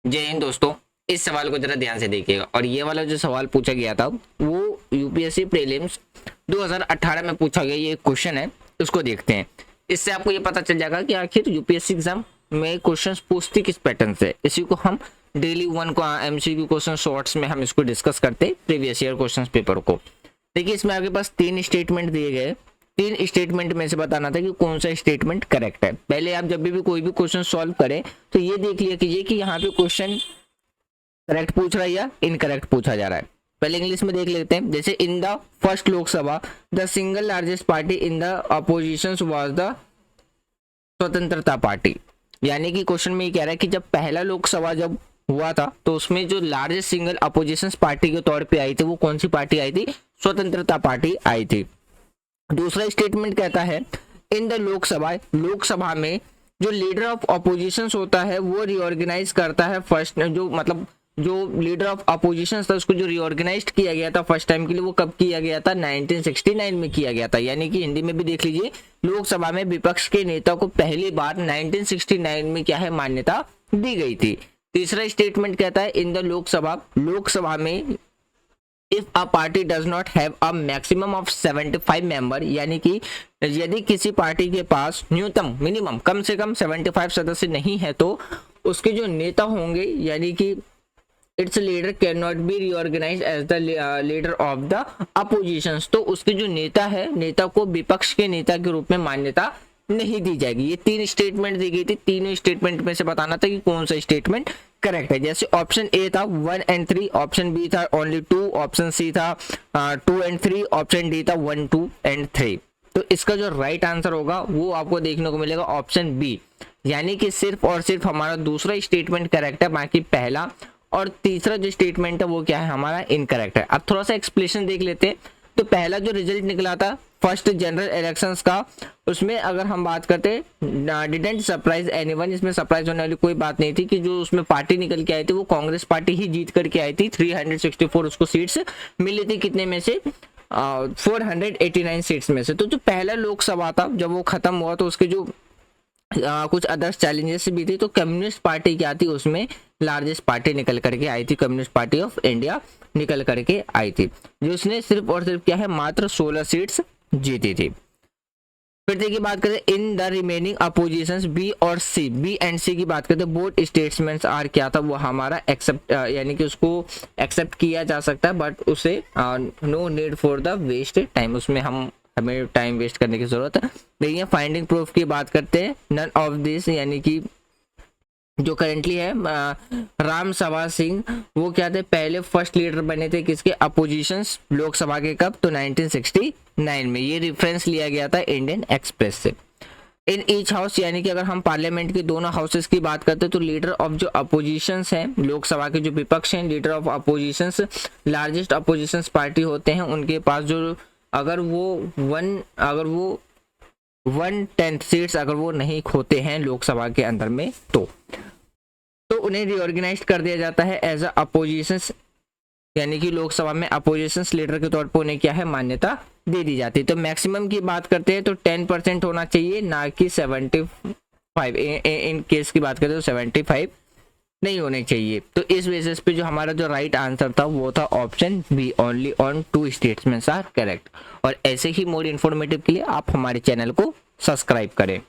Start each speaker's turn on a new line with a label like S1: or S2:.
S1: जय हिंद दोस्तों। इस सवाल को जरा ध्यान से देखिएगा और ये वाला जो सवाल पूछा गया था वो यूपीएससी प्रीलिम्स 2018 में पूछा गया ये क्वेश्चन है, उसको देखते हैं। इससे आपको ये पता चल जाएगा कि आखिर यूपीएससी एग्जाम में क्वेश्चंस पूछती किस पैटर्न से। इसी को हम डेली वन को एमसीक्यू क्वेश्चन शॉर्ट्स में हम इसको डिस्कस करते प्रीवियस ईयर क्वेश्चन पेपर को। देखिए इसमें आपके पास 3 स्टेटमेंट दिए गए, 3 स्टेटमेंट में से बताना था कि कौन सा स्टेटमेंट करेक्ट है। पहले आप जब भी कोई भी क्वेश्चन सॉल्व करें तो ये देख लिया कीजिए कि यहाँ पे क्वेश्चन करेक्ट पूछ रहा है या इनकरेक्ट पूछा जा रहा है। पहले इंग्लिश में देख लेते हैं। जैसे in the first Lok Sabha the single largest party in the opposition was the स्वतंत्रता पार्टी। यानी कि क्वेश्चन में ये कह रहा है कि जब पहला लोकसभा जब हुआ था तो उसमें जो लार्जेस्ट सिंगल अपोजिशन पार्टी के तौर पे आई थी वो कौन सी पार्टी आई थी? स्वतंत्रता पार्टी आई थी। दूसरा स्टेटमेंट कहता है इन द लोकसभा में जो लीडर ऑफ अपोजिशन होता है वो रिऑर्गेनाइज करता है फर्स्ट, जो लीडर ऑफ अपोजिशन था उसको जो रिऑर्गेनाइज किया गया था फर्स्ट टाइम के लिए वो कब किया गया था? 1969 में किया गया था। यानी कि हिंदी में भी देख लीजिए, लोकसभा में विपक्ष के नेता को पहली बार 1969 में क्या है मान्यता दी गई थी। तीसरा स्टेटमेंट कहता है इन द लोकसभा में if a party does not have a maximum of 75 member, यानी कि यदि किसी पार्टी के पास न्यूनतम मिनिमम कम से कम 75 सदस्य नहीं है तो उसके जो नेता होंगे यानी कि it's leader can not be reorganize as the leader of the opposition. तो उसके जो नेता है, नेता को विपक्ष के नेता के रूप में मान्यता नहीं दी जाएगी। ये 3 स्टेटमेंट दी गई थी। तीनों स्टेटमेंट में से बताना था कि कौन सा स्टेटमेंट करेक्ट है। जैसे ऑप्शन ए था 1 and 3, ऑप्शन बी था ओनली 2, ऑप्शन सी था 2 and 3, ऑप्शन डी था 1, 2 and 3। तो इसका जो राइट आंसर होगा वो आपको देखने को मिलेगा ऑप्शन बी, यानी कि सिर्फ और सिर्फ हमारा दूसरा स्टेटमेंट करेक्ट है, बाकी पहला और तीसरा जो स्टेटमेंट है वो क्या है हमारा इनकरेक्ट है। अब थोड़ा सा एक्सप्लेनेशन देख लेते हैं। तो पहला जो रिजल्ट निकला था फर्स्ट जनरल इलेक्शंस का, उसमें अगर हम बात करते हैं डिडंट सरप्राइज एनीवन, इसमें सरप्राइज होने वाली कोई बात नहीं थी कि जो उसमें पार्टी निकल के आई थी वो कांग्रेस पार्टी ही जीत करके आई थी। 364 उसको सीट्स मिली थी, कितने में से 489 सीट्स में से। तो जो पहला लोकसभा था जब वो खत्म हुआ तो उसके जो कुछ अदर्स चैलेंजेस भी थी। तो कम्युनिस्ट पार्टी क्या थी उसमें लार्जेस्ट पार्टी निकल करके आई थी, कम्युनिस्ट पार्टी ऑफ इंडिया निकल करके आई थी, जो उसने सिर्फ और सिर्फ क्या है मात्र 16 सीट्स जीती थी। फिर देखिए बात करते हैं in the remaining oppositions B और सी, बी एंड सी की बात करते हैं बोथ स्टेटमेंट्स आर क्या था वो हमारा एक्सेप्ट, यानी कि उसको एक्सेप्ट किया जा सकता है बट उसे no need for the waste time, उसमें हमें टाइम वेस्ट करने की जरूरत है नहीं है। फाइंडिंग प्रूफ की बात करते हैं नन ऑफ दिस, यानी कि जो करेंटली है राम सभा सिंह वो क्या थे पहले फर्स्ट लीडर बने थे किसके? अपोजिशंस लोकसभा के। कब? तो 1969 में। ये रेफरेंस लिया गया था इंडियन एक्सप्रेस से। इन ईच हाउस, यानी कि अगर हम पार्लियामेंट के दोनों हाउसेस की बात करते हैं तो लीडर ऑफ जो अपोजिशंस हैं लोकसभा के जो विपक्ष हैं, leader of oppositions largest oppositions party होते हैं, उनके पास जो अगर वो 1/10 सीट्स अगर वो नहीं खोते हैं लोकसभा के अंदर में तो उन्हें रिऑर्गेनाइज कर दिया जाता है एज अ अपोजिशंस, यानी कि लोकसभा में अपोजिशंस लीडर के तौर पर उन्हें क्या है मान्यता दे दी जाती है। तो मैक्सिमम की बात करते हैं तो 10% होना चाहिए, ना कि 75। इन केस की बात करते हैं तो 75 नहीं होने चाहिए। तो इस बेसिस पे जो हमारा जो राइट आंसर था वो था option B, only on 2 statements are correct. और ऐसे ही मोर इन्फॉर्मेटिव के लिए आप हमारे चैनल को सब्सक्राइब करें।